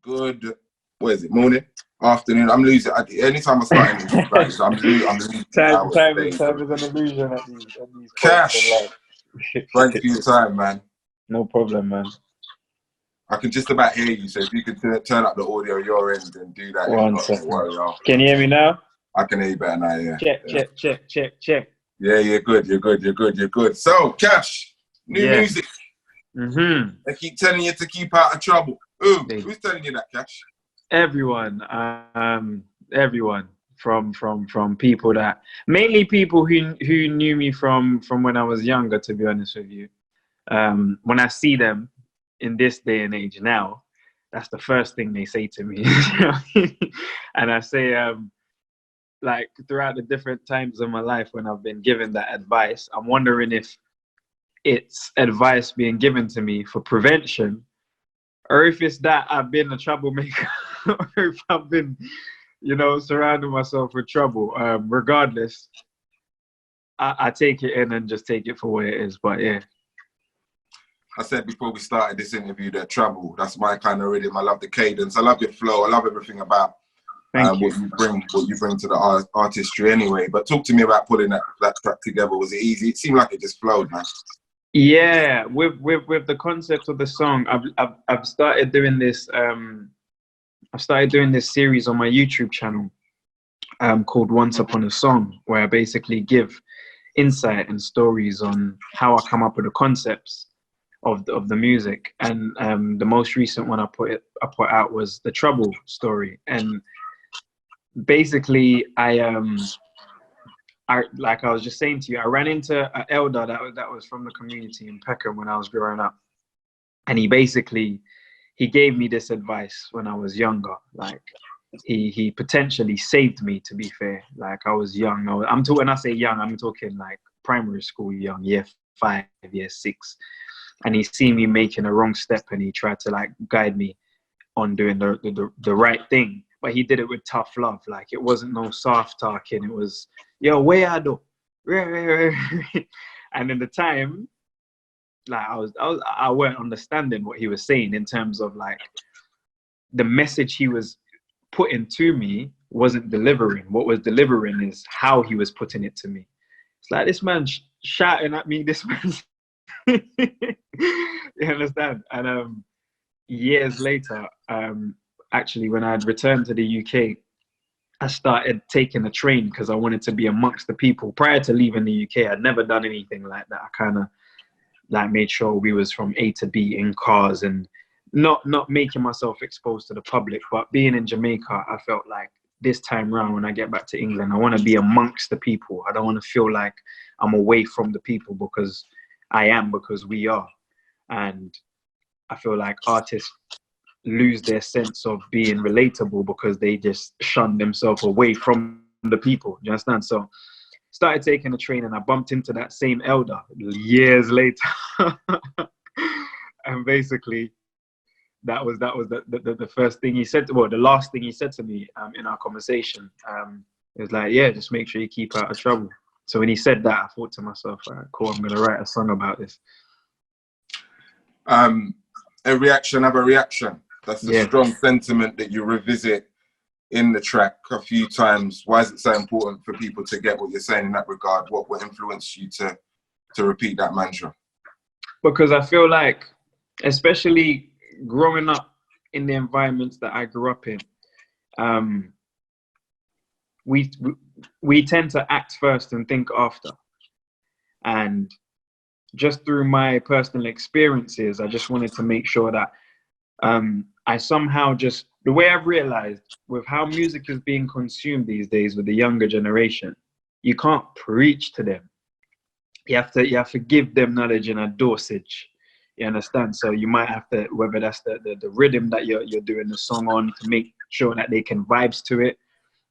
good, what is it, morning, afternoon. I'm losing. Anytime I start anything, like, I'm losing time hours. is an illusion at these points Cashh, in life. thanks for your time, man. No problem, man. I can just about hear you, so if you could turn up the audio your end and do that. One second. Can you hear me now? I can hear you better now, yeah. Check. Yeah, you're good. So, Cashh, new music. They keep telling you to keep out of trouble. Who's telling you that, Cashh? Everyone. Everyone. From people that, mainly people who knew me from when I was younger, to be honest with you. When I see them in this day and age now, that's the first thing they say to me. And I say, like, throughout the different times of my life when I've been given that advice, I'm wondering if it's advice being given to me for prevention, or if it's that I've been a troublemaker, or if I've been, surrounding myself with trouble. Regardless, I take it in and just take it for what it is. But yeah. I said before we started this interview that trouble, that's my kind of rhythm. I love the cadence. I love your flow. I love everything about what you bring to the artistry anyway. But talk to me about putting that track together. Was it easy? It seemed like it just flowed, man. Yeah, with the concept of the song, I've started doing this. I've started doing this series on my YouTube channel called Once Upon a Song, where I basically give insight and stories on how I come up with the concepts of the music. And the most recent one I put out was the Trouble story. And basically, like I was just saying to you, I ran into an elder that was from the community in Peckham when I was growing up, and he gave me this advice when I was younger. Like, he potentially saved me, to be fair. Like, I was young. When I say young, I'm talking like primary school young, year 5, year 6. And he seen me making a wrong step, and he tried to like guide me on doing the right thing. But he did it with tough love. Like, it wasn't no soft talking. It was, yo, where I do? And in the time, like, I weren't understanding what he was saying in terms of like the message he was putting to me wasn't delivering. What was delivering is how he was putting it to me. It's like, this man shouting at me, this man's you understand? And years later, actually, when I had returned to the UK, I started taking a train because I wanted to be amongst the people. Prior to leaving the UK, I'd never done anything like that. I kind of like made sure we was from A to B in cars and not making myself exposed to the public. But being in Jamaica, I felt like this time round, when I get back to England, I want to be amongst the people. I don't want to feel like I'm away from the people, because we are. And I feel like artists lose their sense of being relatable because they just shun themselves away from the people. You understand? So started taking a train, and I bumped into that same elder years later. And basically that was the first thing he said, the last thing he said to me in our conversation. It was like, yeah, just make sure you keep out of trouble. So when he said that, I thought to myself, all right, cool, I'm gonna write a song about this. A reaction of a reaction. That's a strong sentiment that you revisit in the track a few times. Why is it so important for people to get what you're saying in that regard? What will influence you to repeat that mantra? Because I feel like, especially growing up in the environments that I grew up in, we tend to act first and think after. And just through my personal experiences, I just wanted to make sure that I somehow just, the way I've realized with how music is being consumed these days with the younger generation, you can't preach to them. You have to give them knowledge in a dosage. You understand? So you might have to, whether that's the rhythm that you're doing the song on, to make sure that they can vibes to it,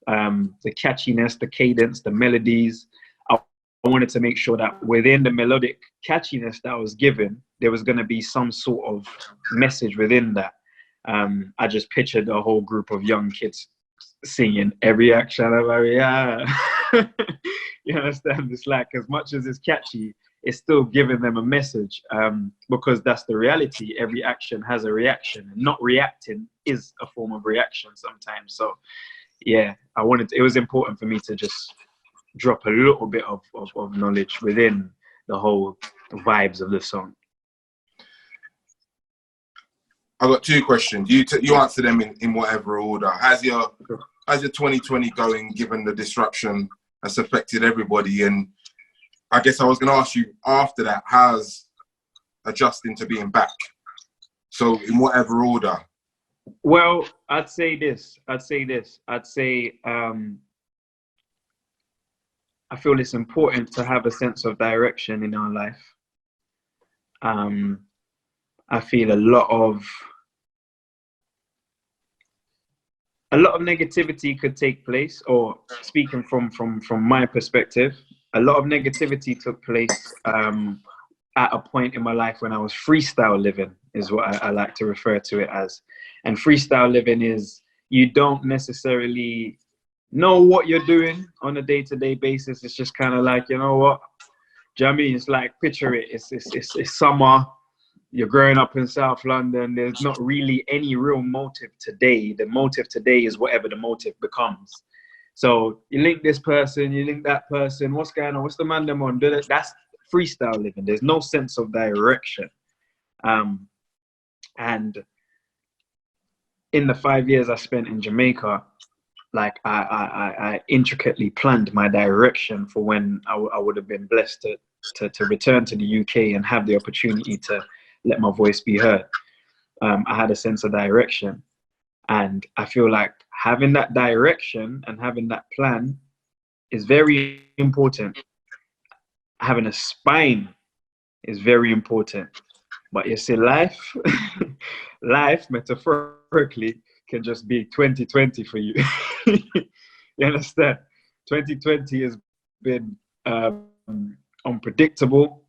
the catchiness, the cadence, the melodies. I wanted to make sure that within the melodic catchiness that I was given, there was going to be some sort of message within that. I just pictured a whole group of young kids singing every action of every, yeah. You understand? It's like, as much as it's catchy, it's still giving them a message, because that's the reality. Every action has a reaction, and not reacting is a form of reaction sometimes. So yeah, it was important for me to just drop a little bit of knowledge within the whole vibes of the song. I've got two questions. You answer them in whatever order. How's your 2020 going, given the disruption that's affected everybody? And I guess I was going to ask you after that, how's adjusting to being back? So in whatever order. Well, I'd say I feel it's important to have a sense of direction in our life. I feel a lot of negativity could take place, or speaking from my perspective, a lot of negativity took place at a point in my life when I was freestyle living, is what I like to refer to it as. And freestyle living is, you don't necessarily know what you're doing on a day-to-day basis. It's just kind of like, you know what, do you know what I mean? It's like, picture it, it's summer, you're growing up in South London, there's not really any real motive today. The motive today is whatever the motive becomes. So you link this person, you link that person, what's going on, what's the man them on? That's freestyle living. There's no sense of direction. And in the 5 years I spent in Jamaica, like I intricately planned my direction for when I would have been blessed to return to the UK and have the opportunity to let my voice be heard. I had a sense of direction, and I feel like having that direction and having that plan is very important. Having a spine is very important. But you see, life metaphorically can just be 2020 for you. You understand? 2020 has been unpredictable.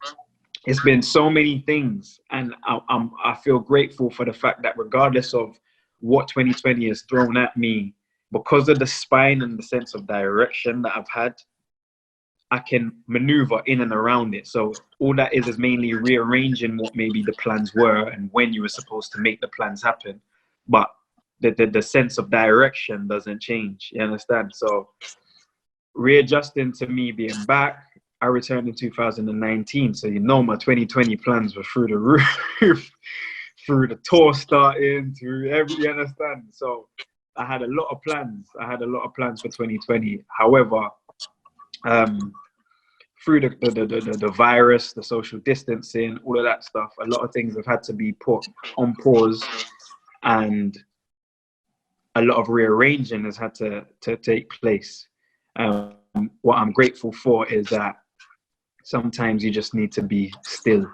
It's been so many things, and I feel grateful for the fact that regardless of what 2020 has thrown at me, because of the spine and the sense of direction that I've had, I can maneuver in and around it. So all that is mainly rearranging what maybe the plans were and when you were supposed to make the plans happen. But the sense of direction doesn't change. You understand? So readjusting to me being back, I returned in 2019. So you know my 2020 plans were through the roof, through the tour starting, through you understand? So I had a lot of plans. For 2020. However, through the virus, the social distancing, all of that stuff, a lot of things have had to be put on pause, and a lot of rearranging has had to take place. What I'm grateful for is that sometimes you just need to be still.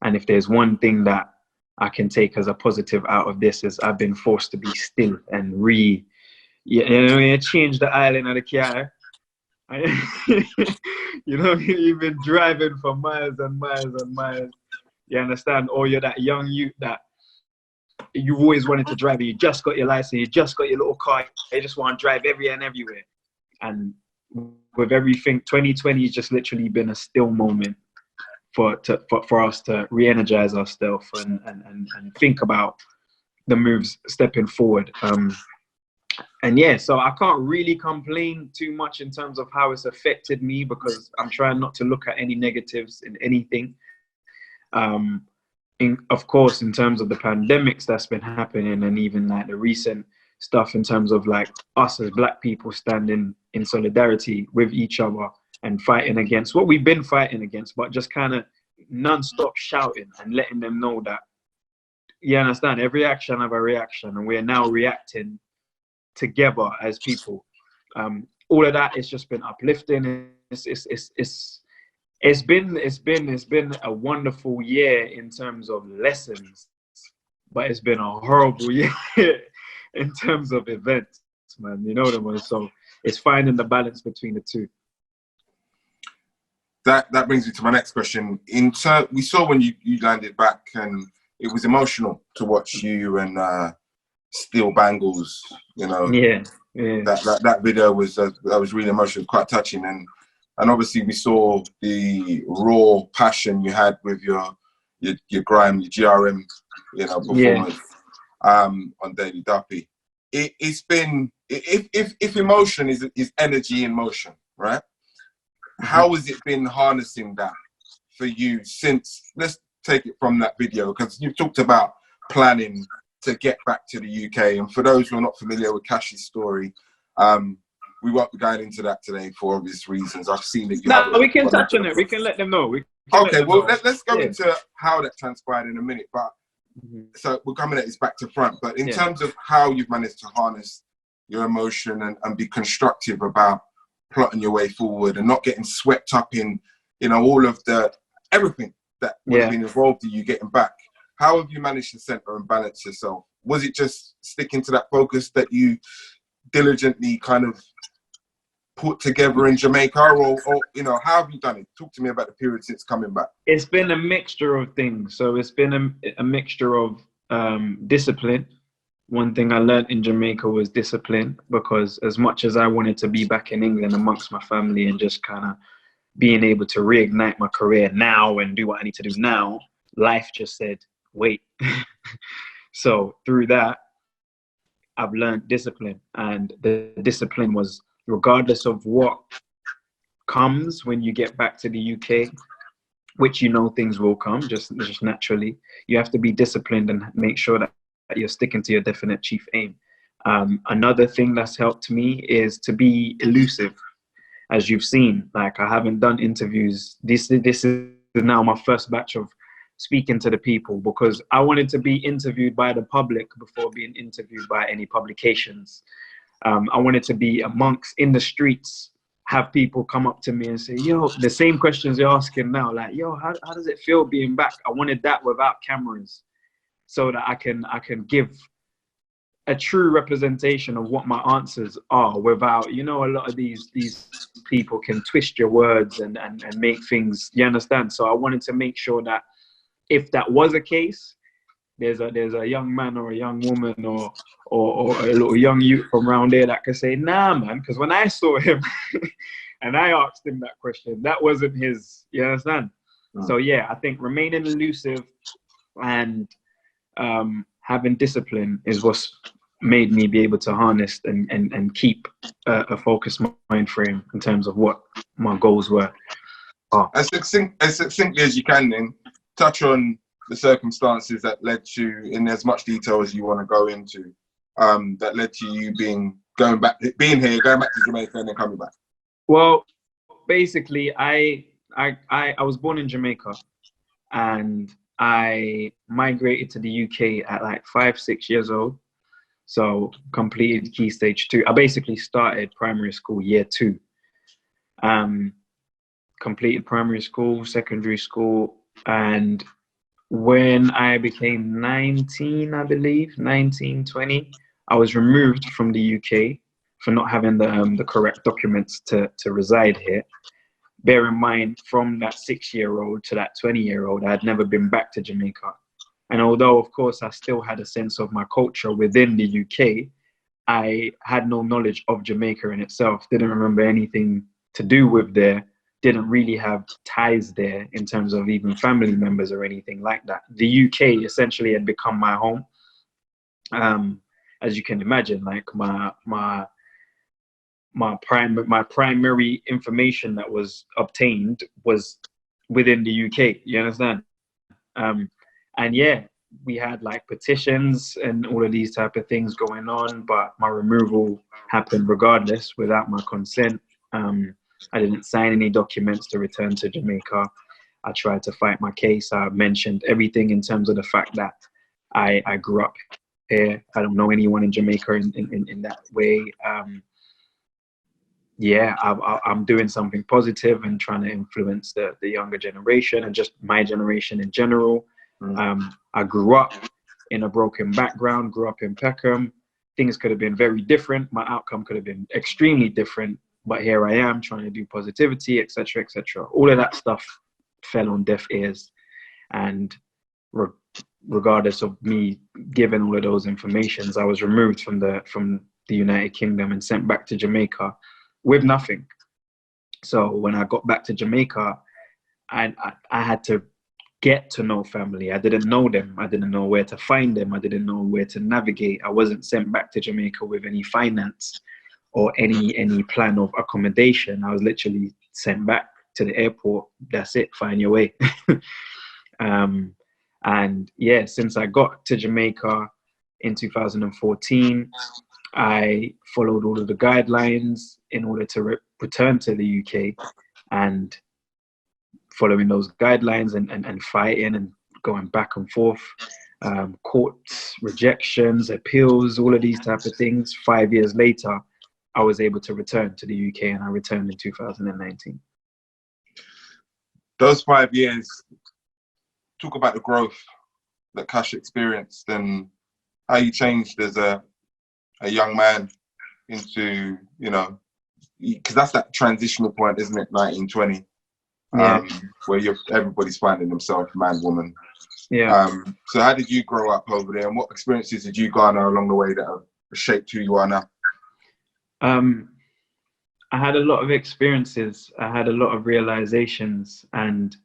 And if there's one thing that I can take as a positive out of this, is I've been forced to be still and change the island of the car. You know, you've been driving for miles and miles and miles. You understand? Or you're that young youth that you've always wanted to drive. You just got your license. You just got your little car. You just want to drive everywhere. And with everything, 2020 has just literally been a still moment for us to re-energize ourselves and think about the moves stepping forward. And yeah, so I can't really complain too much in terms of how it's affected me, because I'm trying not to look at any negatives in anything. Of course, in terms of the pandemics that's been happening, and even like the recent stuff in terms of like us as Black people standing in solidarity with each other and fighting against what we've been fighting against, but just kind of non-stop shouting and letting them know that, you understand, every action have a reaction, and we're now reacting together as people. All of that has just been uplifting. It's been a wonderful year in terms of lessons, but it's been a horrible year in terms of events, man. You know what I mean? So it's finding the balance between the two. That brings me to my next question. We saw when you landed back, and it was emotional to watch you and Steel Bangles. You know, yeah. That video was really emotional, quite touching. And and obviously we saw the raw passion you had with your grime, your GRM, performance on Daily Duppy. It's been, if emotion is energy in motion, right? How has it been harnessing that for you since, let's take it from that video, because you've talked about planning to get back to the UK. And for those who are not familiar with Cash's story, we won't be going into that today for obvious reasons. I've seen that you have. We can touch on it. We can let them know. Okay, well, let's go into how that transpired in a minute. But so we're coming at this back to front. But in terms of how you've managed to harness your emotion and be constructive about plotting your way forward and not getting swept up in, all of everything that would have been involved in you getting back. How have you managed to center and balance yourself? Was it just sticking to that focus that you diligently kind of put together in Jamaica, or how have you done it? Talk to me about the period since coming back. It's been a mixture of things. So it's been a mixture of discipline. One thing I learned in Jamaica was discipline, because as much as I wanted to be back in England amongst my family and just kind of being able to reignite my career now and do what I need to do now, life just said, wait. So through that, I've learned discipline, and the discipline was, regardless of what comes when you get back to the UK, which things will come just naturally, you have to be disciplined and make sure that you're sticking to your definite chief aim. Another thing that's helped me is to be elusive. As you've seen, like, I haven't done interviews. This is now my first batch of speaking to the people, because I wanted to be interviewed by the public before being interviewed by any publications. I wanted to be in the streets, have people come up to me and say, yo, the same questions you're asking now, like, yo, how does it feel being back? I wanted that without cameras, so that I can give a true representation of what my answers are without, a lot of these people can twist your words and make things, you understand? So I wanted to make sure that if that was a case, there's a young man or a young woman or a little young youth from around there that could say, nah, man, because when I saw him and I asked him that question, that wasn't his, you understand? So I think remaining elusive and having discipline is what's made me be able to harness and keep a focused mind frame in terms of what my goals were. As succinctly as you can, then touch on the circumstances that led to, in as much detail as you want to go into, that led to you being back to Jamaica and then coming back. Well, basically, I was born in Jamaica, and I migrated to the UK at like 5-6 years old. So completed Key Stage 2. I basically started primary school year 2. Completed primary school, secondary school, and when I became 19, I believe, 19, 20, I was removed from the UK for not having the correct documents to reside here. Bear in mind, from that 6-year-old to that 20-year-old, I had never been back to Jamaica. And although, of course, I still had a sense of my culture within the UK, I had no knowledge of Jamaica in itself, didn't remember anything to do with there, didn't really have ties there in terms of even family members or anything like that. The UK essentially had become my home. As you can imagine, like my primary information that was obtained was within the UK, you understand? And we had like petitions and all of these type of things going on, but my removal happened regardless without my consent. I didn't sign any documents to return to Jamaica. I tried to fight my case. I mentioned everything in terms of the fact that I grew up here. I don't know anyone in Jamaica in that way. I'm doing something positive and trying to influence the younger generation and just my generation in general. I grew up in a broken background, grew up in Peckham. Things could have been very different. My outcome could have been extremely different, but here I am trying to do positivity, etc., etc. All of that stuff fell on deaf ears. And regardless of me giving all of those informations, I was removed from the United Kingdom and sent back to Jamaica with nothing. So when I got back to Jamaica, I had to get to know family. I didn't know them. I didn't know where to find them. I didn't know where to navigate. I wasn't sent back to Jamaica with any finance or any plan of accommodation. I was literally sent back to the airport. That's it. Find your way. And yeah, since I got to Jamaica in 2014, I followed all of the guidelines in order to return to the UK, and following those guidelines and fighting and going back and forth, courts, rejections, appeals, all of these type of things. 5 years later, I was able to return to the UK, and I returned in 2019. Those 5 years, talk about the growth that Cashh experienced and how you changed as a young man into, you know, because that's that transitional point, isn't it? 1920, where everybody's finding themselves, man, woman. Yeah. So how did you grow up over there, and what experiences did you garner along the way that have shaped who you are now? I had a lot of experiences. I had a lot of realizations, and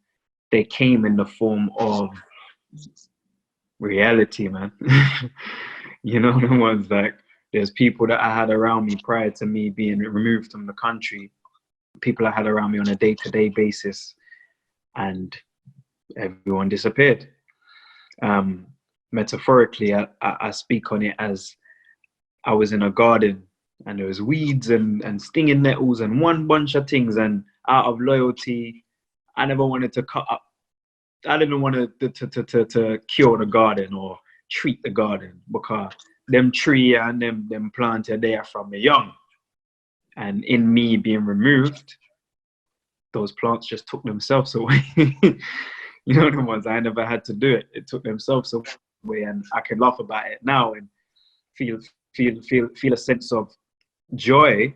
they came in the form of reality, man. You know, the ones like, there's people that I had around me prior to me being removed from the country, people I had around me on a day-to-day basis, and everyone disappeared. Metaphorically, I speak on it as I was in a garden and there was weeds and stinging nettles and one bunch of things, and out of loyalty, I never wanted to cut up. I didn't want to cure the garden or treat the garden, because them tree and them planted there from the young. And in me being removed, those plants just took themselves away. You know, the ones I never had to do it. It took themselves away, and I can laugh about it now and feel a sense of joy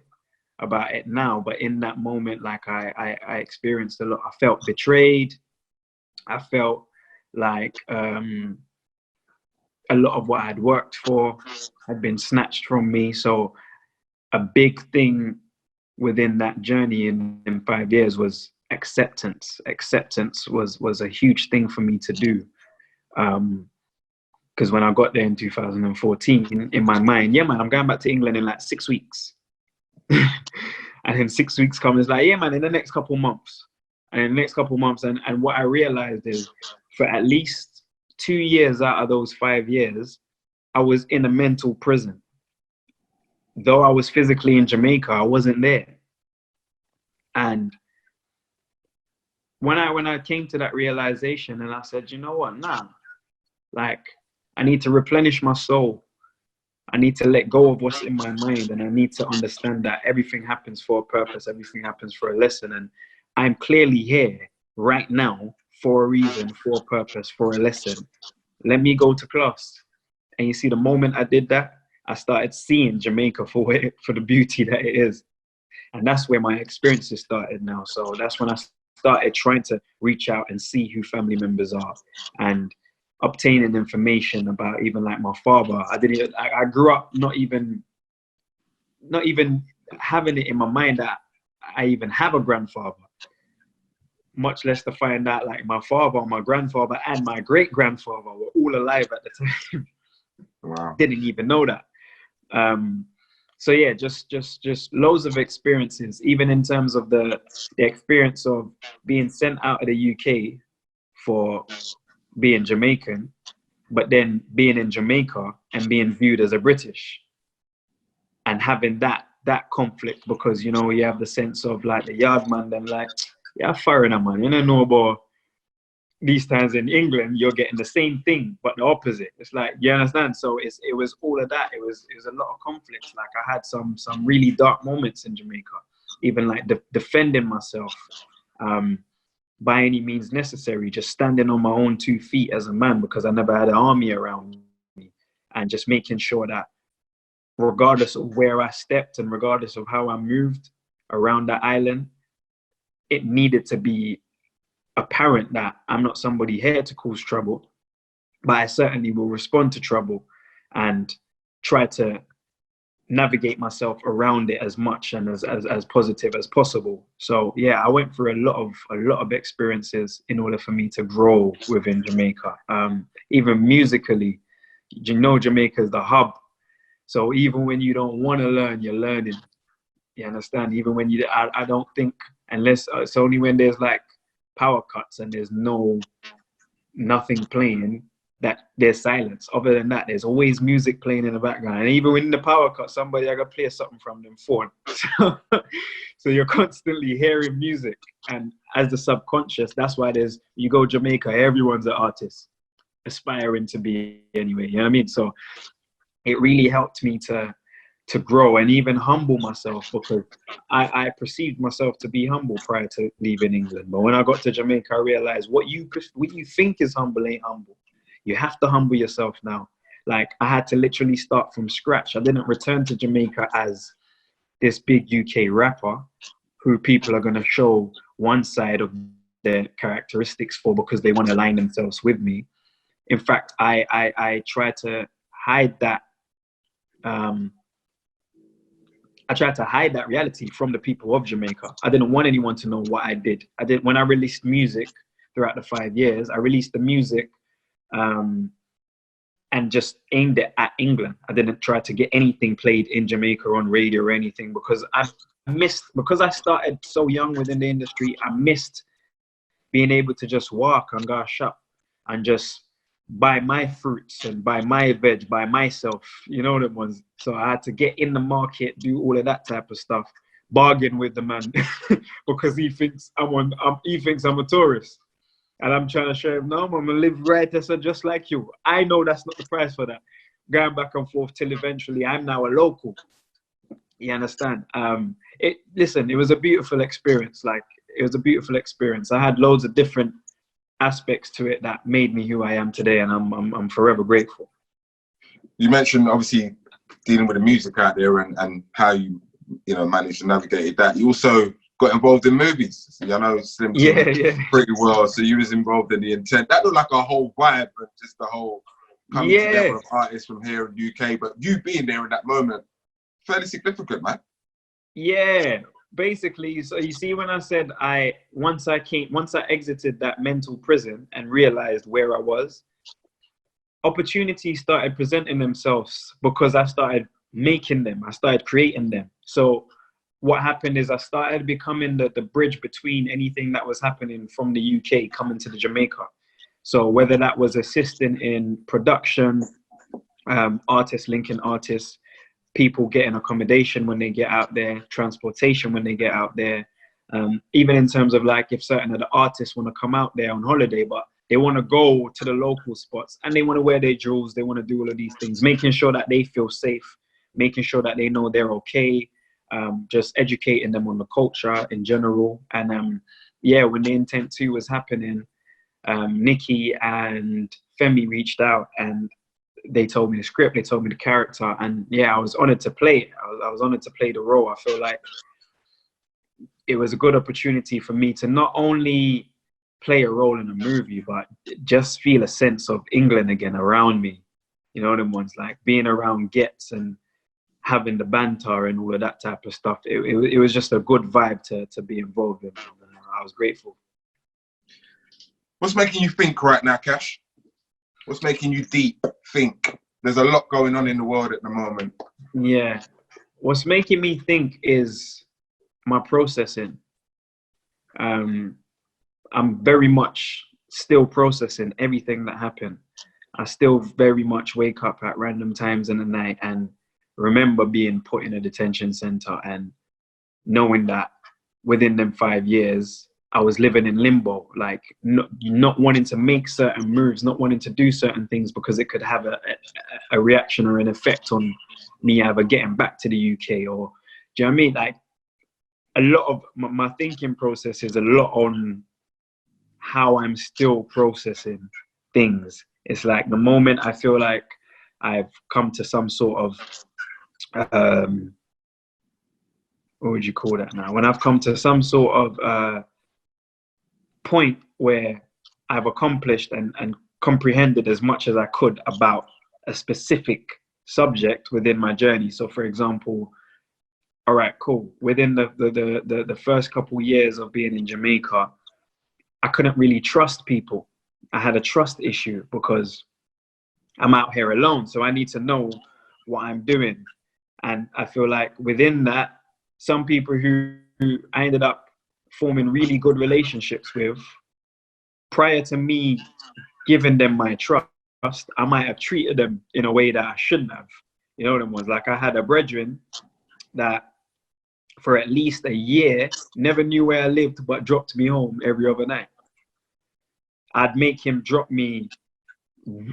about it now. But in that moment, like I experienced a lot. I felt betrayed. I felt like a lot of what I had worked for had been snatched from me. So a big thing within that journey in 5 years was acceptance. Acceptance was a huge thing for me to do. Because when I got there in 2014, in my mind, yeah, man, I'm going back to England in like 6 weeks. And then 6 weeks comes, it's like, yeah, man, in the next couple months. And in the next couple months, and what I realized is, for at least 2 years out of those 5 years, I was in a mental prison. Though I was physically in Jamaica, I wasn't there. And when I came to that realization, and I said, you know what, nah, like, I need to replenish my soul. I need to let go of what's in my mind, and I need to understand that everything happens for a purpose, everything happens for a lesson. And I'm clearly here right now for a reason, for a purpose, for a lesson. Let me go to class. And you see, the moment I did that, I started seeing Jamaica for the beauty that it is. And that's where my experiences started now. So that's when I started trying to reach out and see who family members are, and obtaining information about even like my father. I grew up not even having it in my mind that I even have a grandfather, much less to find out like my father, my grandfather, and my great grandfather were all alive at the time. Wow. Didn't even know that. So yeah, just loads of experiences, even in terms of the experience of being sent out of the UK for being Jamaican, but then being in Jamaica and being viewed as a British, and having that conflict, because, you know, you have the sense of like the yard man, them like, yeah, foreigner man, you don't know about these times in England, you're getting the same thing, but the opposite. It's like, you understand? So it was all of that. It was a lot of conflicts. Like, I had some really dark moments in Jamaica, even like defending myself by any means necessary, just standing on my own 2 feet as a man, because I never had an army around me, and just making sure that regardless of where I stepped and regardless of how I moved around the island, it needed to be apparent that I'm not somebody here to cause trouble, but I certainly will respond to trouble and try to navigate myself around it as much and as positive as possible. So yeah, I went through a lot of experiences in order for me to grow within Jamaica. Even musically, you know, Jamaica is the hub. So even when you don't want to learn, you're learning. You understand? Even when I don't think, unless it's only when there's like power cuts and there's nothing playing, that there's silence. Other than that, there's always music playing in the background. And even when the power cut, somebody I gotta play something from them phone. So you're constantly hearing music. And as the subconscious, that's why you go Jamaica, everyone's an artist, aspiring to be anyway. You know what I mean? So it really helped me to grow and even humble myself, because I perceived myself to be humble prior to leaving England. But when I got to Jamaica, I realized what you think is humble ain't humble. You have to humble yourself now. Like, I had to literally start from scratch. I didn't return to Jamaica as this big UK rapper who people are going to show one side of their characteristics for because they want to align themselves with me. In fact, I try to hide that. I tried to hide that reality from the people of Jamaica. I didn't want anyone to know what I did. When I released music throughout the 5 years, I released the music and just aimed it at England. I didn't try to get anything played in Jamaica on radio or anything, because because I started so young within the industry, I missed being able to just walk and go shop and just buy my fruits and buy my veg by myself, you know them ones. So I had to get in the market, do all of that type of stuff, bargain with the man because he thinks I'm a tourist. And I'm trying to show him, no, I'm gonna live right just like you. I know that's not the price for that. Going back and forth till eventually I'm now a local. You understand? Listen, it was a beautiful experience. Like, it was a beautiful experience. I had loads of different aspects to it that made me who I am today, and I'm forever grateful. You mentioned obviously dealing with the music out there and how you managed to navigate that. You also got involved in movies. I know Slim pretty well. So you was involved in The Intent. That looked like a whole vibe, and just the whole coming together of artists from here in the UK. But you being there in that moment, fairly significant, man. Yeah, basically. So you see, when I said once I exited that mental prison and realized where I was, opportunities started presenting themselves because I started making them. I started creating them. So what happened is I started becoming the bridge between anything that was happening from the UK coming to the Jamaica. So whether that was assisting in production, artists linking artists, people getting accommodation when they get out there, transportation when they get out there, even in terms of like if certain of the artists want to come out there on holiday, but they want to go to the local spots and they want to wear their jewels, they want to do all of these things, making sure that they feel safe, making sure that they know they're okay, just educating them on the culture in general. And when The Intent 2 was happening, Nikki and Femi reached out and they told me the script, they told me the character, and I was honored to play it. I was honored to play the role. I feel like it was a good opportunity for me to not only play a role in a movie, but just feel a sense of England again around me. You know, them ones, like being around Gets and having the banter and all of that type of stuff. It was just a good vibe to be involved in. I was grateful. What's making you think right now, Cashh? What's making you deep think? There's a lot going on in the world at the moment. Yeah. What's making me think is my processing. I'm very much still processing everything that happened. I still very much wake up at random times in the night and remember being put in a detention center and knowing that within them 5 years, I was living in limbo, like not wanting to make certain moves, not wanting to do certain things because it could have a reaction or an effect on me either getting back to the UK or, do you know what I mean? Like, a lot of my thinking process is a lot on how I'm still processing things. It's like the moment I feel like I've come to some sort of, what would you call that now? When I've come to some sort of point where I've accomplished and comprehended as much as I could about a specific subject within my journey. So for example, all right, cool. Within the first couple years of being in Jamaica, I couldn't really trust people. I had a trust issue because I'm out here alone. So I need to know what I'm doing. And I feel like within that, some people who I ended up forming really good relationships with, prior to me giving them my trust, I might have treated them in a way that I shouldn't have. You know what it was? Like I had a brethren that for at least a year, never knew where I lived, but dropped me home every other night. I'd make him drop me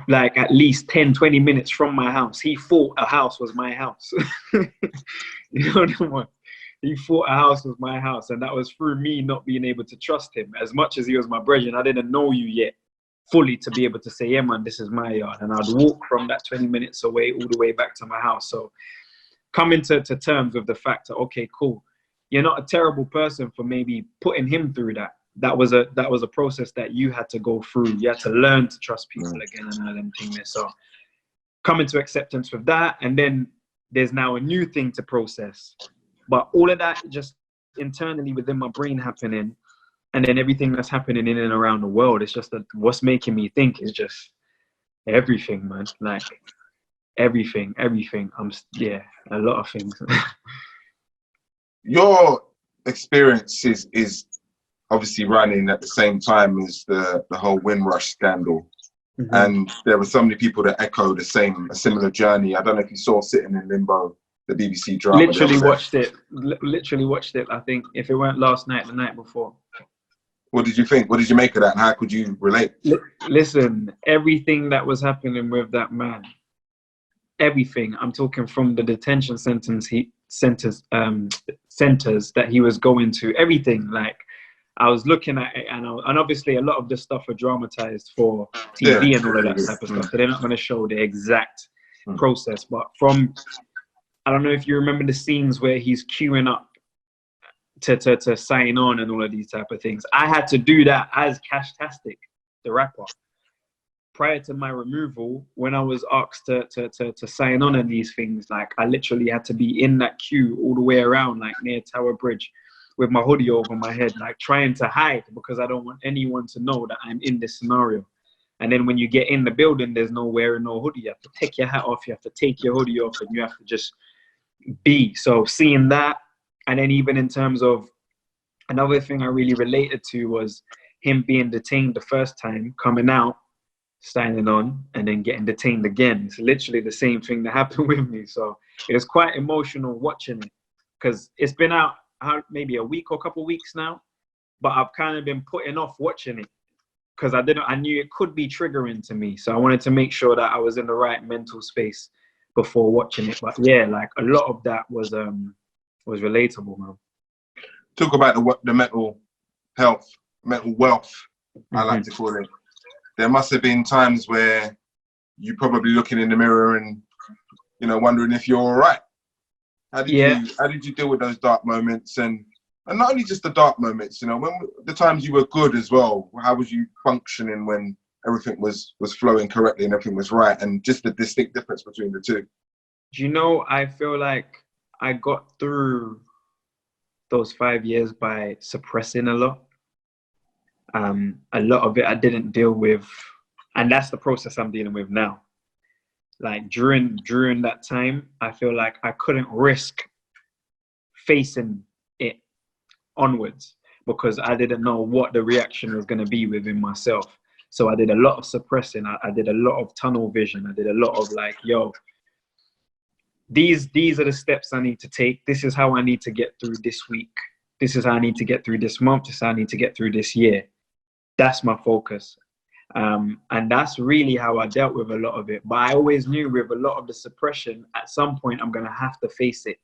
like at least 10, 20 minutes from my house. He thought a house was my house. You know what I mean? He thought a house was my house. And that was through me not being able to trust him. As much as he was my brethren, I didn't know you yet fully to be able to say, yeah, man, this is my yard. And I'd walk from that 20 minutes away all the way back to my house. So coming to terms with the fact that, okay, cool, you're not a terrible person for maybe putting him through that. That was a process that you had to go through. You had to learn to trust people again and all them things. So coming to acceptance with that, and then there's now a new thing to process. But all of that just internally within my brain happening, and then everything that's happening in and around the world, it's just that what's making me think is just everything, man. Like everything. A lot of things. Your experience is obviously running at the same time as the whole Windrush scandal. Mm-hmm. And there were so many people that echo a similar journey. I don't know if you saw Sitting in Limbo, the BBC drama. Literally watched it. I think if it weren't last night, the night before. What did you think? What did you make of that? And how could you relate? Listen, everything that was happening with that man, everything. I'm talking from the detention centers that he was going to, everything. Like I was looking at it, and obviously a lot of this stuff are dramatized for TV and all of that type of stuff. So they're not going to show the exact process. But from, I don't know if you remember the scenes where he's queuing up to sign on and all of these type of things. I had to do that as Cashtastic, the rapper. Prior to my removal, when I was asked to sign on these things, like I literally had to be in that queue all the way around, like near Tower Bridge, with my hoodie over my head, like trying to hide because I don't want anyone to know that I'm in this scenario. And then when you get in the building, there's no wearing no hoodie. You have to take your hat off, you have to take your hoodie off, and you have to just be. So seeing that, and then even in terms of another thing I really related to was him being detained the first time, coming out, signing on, and then getting detained again. It's literally the same thing that happened with me. So it was quite emotional watching it, because it's been out maybe a week or a couple of weeks now, but I've kind of been putting off watching it because I knew it could be triggering to me. So I wanted to make sure that I was in the right mental space before watching it. But yeah, like a lot of that was relatable, man. Talk about the mental health, mental wealth, I like to call it. There must have been times where you're probably looking in the mirror and, you know, wondering if you're all right. How did you deal with those dark moments, and not only just the dark moments, you know, when the times you were good as well? How was you functioning when everything was flowing correctly and everything was right, and just the distinct difference between the two? Do you know, I feel like I got through those 5 years by suppressing a lot. A lot of it I didn't deal with, and that's the process I'm dealing with now. Like during that time, I feel like I couldn't risk facing it onwards because I didn't know what the reaction was going to be within myself. So I did a lot of suppressing. I did a lot of tunnel vision. I did a lot of like, yo, these are the steps I need to take. This is how I need to get through this week. This is how I need to get through this month. This is how I need to get through this year. That's my focus. And that's really how I dealt with a lot of it. But I always knew with a lot of the suppression, at some point, I'm going to have to face it.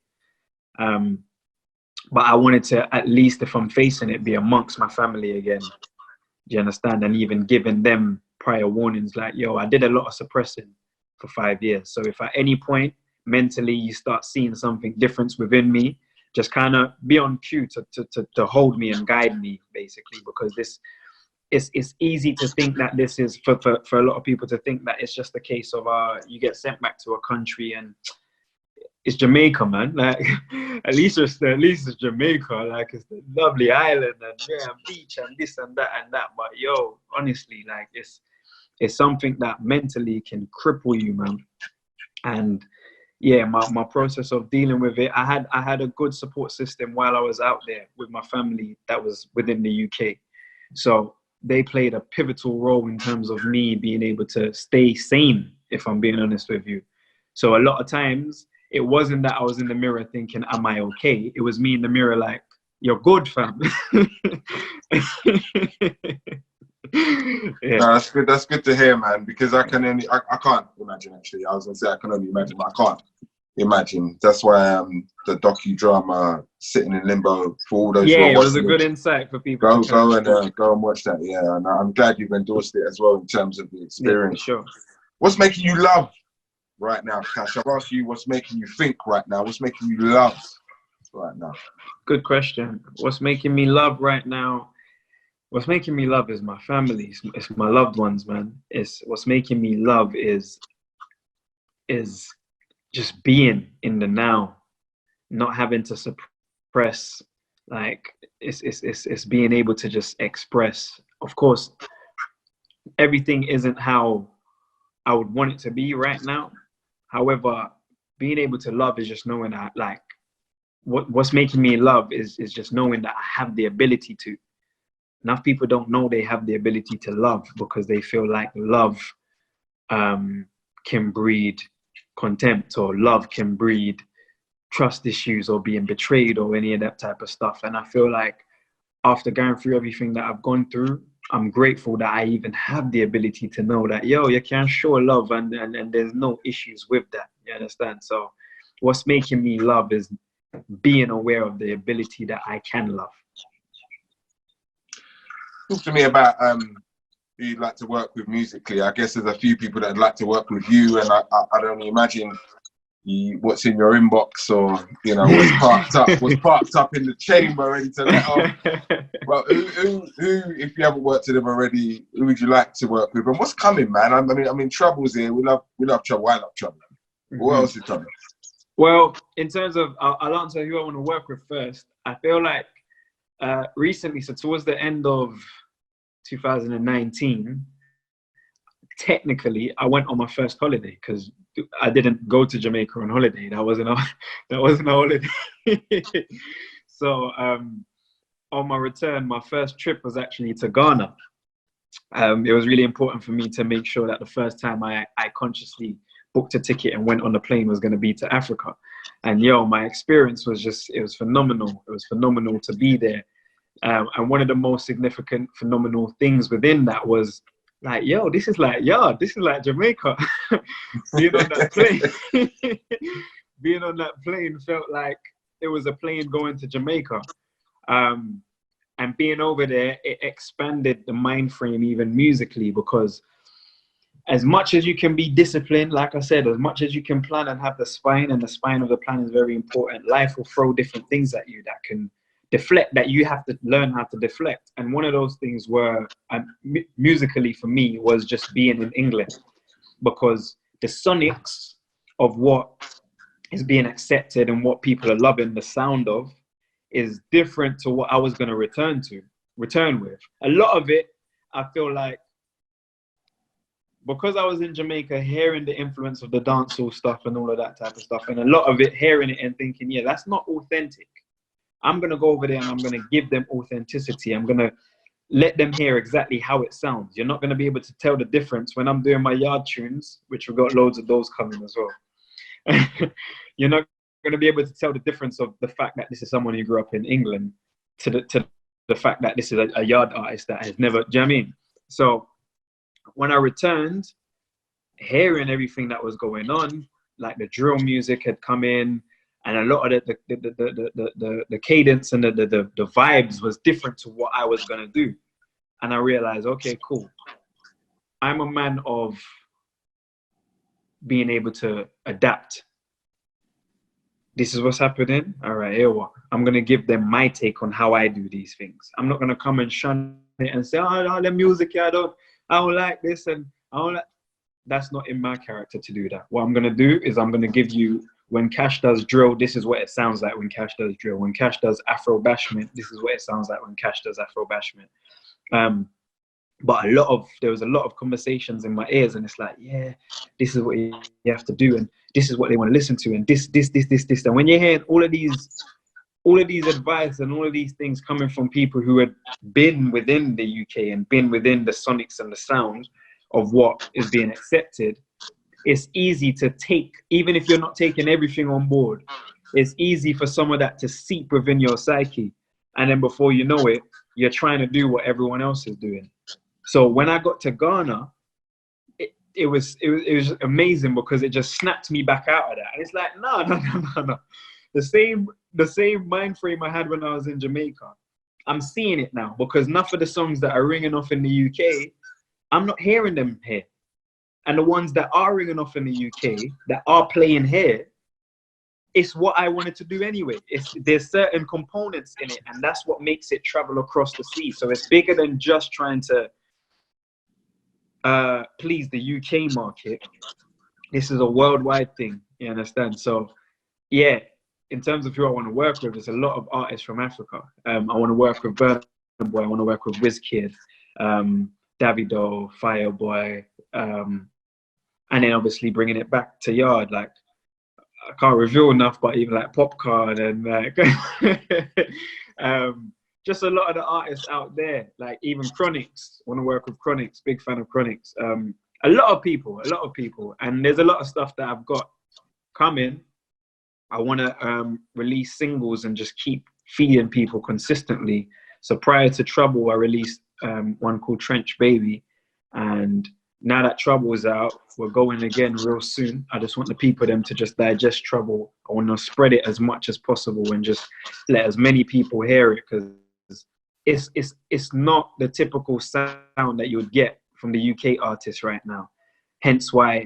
But I wanted to, at least if I'm facing it, be amongst my family again. Do you understand? And even giving them prior warnings like, yo, I did a lot of suppressing for 5 years. So if at any point, mentally, you start seeing something different within me, just kind of be on cue to hold me and guide me, basically, because it's easy to think that this is for a lot of people to think that it's just a case of you get sent back to a country and it's Jamaica, man. Like at least it's Jamaica. Like it's the lovely island and beach and this and that and that. But yo, honestly, like it's something that mentally can cripple you, man. And yeah, my process of dealing with it, I had a good support system while I was out there with my family that was within the UK. So they played a pivotal role in terms of me being able to stay sane, if I'm being honest with you. So a lot of times it wasn't that I was in the mirror thinking, am I okay? It was me in the mirror like, you're good, fam. Yeah. No, that's good. That's good to hear, man. Because I can't imagine. Actually, I was gonna say I can only imagine, but I can't imagine. That's why the docudrama Sitting in Limbo for all those. Yeah, it was a good insight for people. Go and watch that. Yeah, and I'm glad you've endorsed it as well in terms of the experience. Yeah, for sure. What's making you love right now, Cashh? I've asked you what's making you think right now. What's making you love right now? Good question. What's making me love right now? What's making me love is my family. It's my loved ones, man. What's making me love is just being in the now, not having to suppress. Like it's being able to just express. Of course, everything isn't how I would want it to be right now. However, being able to love is just knowing that, like, what's making me love is just knowing that I have the ability to. Enough people don't know they have the ability to love because they feel like love can breed contempt, or love can breed trust issues or being betrayed or any of that type of stuff. And I feel like after going through everything that I've gone through, I'm grateful that I even have the ability to know that, yo, you can show love and there's no issues with that. You understand? So what's making me love is being aware of the ability that I can love. Talk to me about who you'd like to work with musically. I guess there's a few people that'd like to work with you, and I'd only imagine what's in your inbox, or what's parked up in the chamber ready to let off. Well, who, if you haven't worked with them already, who would you like to work with, and what's coming, man? I mean, Trouble's here. We love Trouble. I love Trouble. Mm-hmm. What else is coming? Well, in terms of, I'll answer who I want to work with first. I feel like recently, so towards the end of 2019, technically, I went on my first holiday because I didn't go to Jamaica on holiday. That wasn't a holiday. So on my return, my first trip was actually to Ghana. It was really important for me to make sure that the first time I consciously booked a ticket and went on the plane was going to be to Africa. And yo, my experience was it was phenomenal. It was phenomenal to be there. And one of the most significant, phenomenal things within that was like, yo, this is like Jamaica. Being on that plane felt like it was a plane going to Jamaica. And being over there, it expanded the mind frame even musically, because as much as you can be disciplined, like I said, as much as you can plan and have the spine, and the spine of the plan is very important, life will throw different things at you that can deflect, that you have to learn how to deflect. And one of those things were, musically for me, was just being in England, because the sonics of what is being accepted and what people are loving the sound of is different to what I was going to return with. A lot of it, I feel like, because I was in Jamaica, hearing the influence of the dancehall stuff and all of that type of stuff, and a lot of it, hearing it and thinking, yeah, that's not authentic. I'm going to go over there and I'm going to give them authenticity. I'm going to let them hear exactly how it sounds. You're not going to be able to tell the difference when I'm doing my yard tunes, which we've got loads of those coming as well. You're not going to be able to tell the difference of the fact that this is someone who grew up in England to the fact that this is a yard artist that has never, do you know what I mean? So when I returned, hearing everything that was going on, like the drill music had come in, and a lot of the cadence and the vibes was different to what I was gonna do. And I realized, okay, cool. I'm a man of being able to adapt. this is what's happening. All right, here what? I'm going to give them my take on how I do these things. I'm not going to come and shun it and say, oh, the music, I don't like this. And I don't like. That's not in my character to do that. What I'm going to do is I'm going to give you, when Cashh does drill, this is what it sounds like when Cashh does drill. When Cashh does Afro bashment, this is what it sounds like when Cashh does Afro bashment. But there was a lot of conversations in my ears, and it's like, yeah, this is what you have to do, and this is what they want to listen to, and this. And when you're hearing all of these advice and all of these things coming from people who had been within the UK and been within the sonics and the sound of what is being accepted, it's easy to take, even if you're not taking everything on board, it's easy for some of that to seep within your psyche. And then before you know it, you're trying to do what everyone else is doing. So when I got to Ghana, it was amazing because it just snapped me back out of that. And it's like, no. The same mind frame I had when I was in Jamaica, I'm seeing it now, because enough of the songs that are ringing off in the UK, I'm not hearing them here. And the ones that are ringing off in the UK, that are playing here, it's what I wanted to do anyway. There's certain components in it, and that's what makes it travel across the sea. So it's bigger than just trying to please the UK market. This is a worldwide thing, you understand? So yeah, in terms of who I want to work with, there's a lot of artists from Africa. I want to work with Burna Boy, I want to work with Wizkid, Davido, Fireboy, and then obviously bringing it back to Yard. Like, I can't reveal enough, but even like Popcorn and like just a lot of the artists out there, like even Chronix. Want to work with Chronix, big fan of Chronix. A lot of people, and there's a lot of stuff that I've got coming. I want to release singles and just keep feeding people consistently. So prior to Trouble, I released one called Trench Baby, and now that Trouble is out, we're going again real soon. I just want the people them to just digest Trouble. I want to spread it as much as possible and just let as many people hear it, because it's not the typical sound that you would get from the UK artists right now. Hence why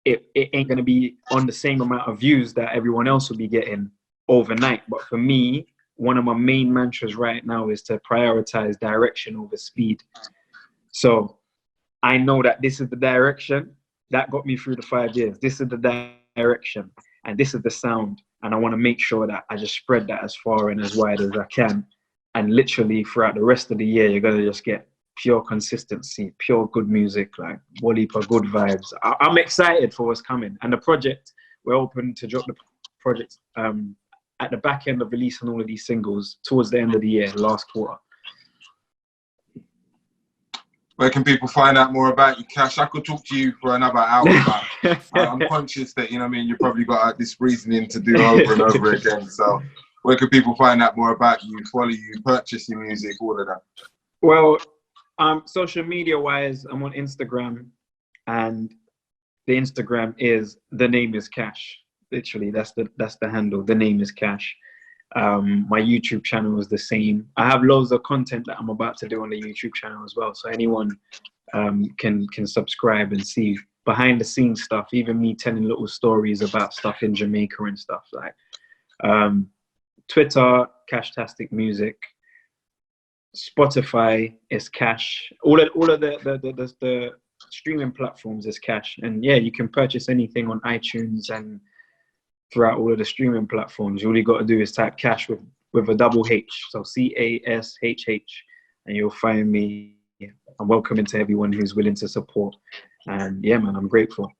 it ain't going to be on the same amount of views that everyone else will be getting overnight. But for me, one of my main mantras right now is to prioritize direction over speed. So I know that this is the direction that got me through the 5 years. This is the direction, and this is the sound. And I want to make sure that I just spread that as far and as wide as I can. And literally throughout the rest of the year, you're going to just get pure consistency, pure good music, like Wally for good vibes. I'm excited for what's coming. And the project, we're open to drop the project at the back end of releasing all of these singles towards the end of the year, last quarter. Where can people find out more about you, Cashh? I could talk to you for another hour, but I'm conscious that, you know what I mean, you've probably got this reasoning to do over and over again. So where can people find out more about you, follow you, purchase your music, all of that? Well, social media wise, I'm on Instagram, and the Instagram is The Name Is Cashh. Literally, that's the handle. The Name Is Cashh. My YouTube channel is the same. I have loads of content that I'm about to do on the YouTube channel as well. So anyone can subscribe and see behind the scenes stuff, even me telling little stories about stuff in Jamaica and stuff. Like Twitter, Cashtastic Music. Spotify is Cashh. All of the streaming platforms is Cashh. And yeah, you can purchase anything on iTunes and throughout all of the streaming platforms. All you got to do is type Cashh with a double H, so CASHH, and you'll find me. I'm welcoming to everyone who's willing to support. And yeah, man, I'm grateful.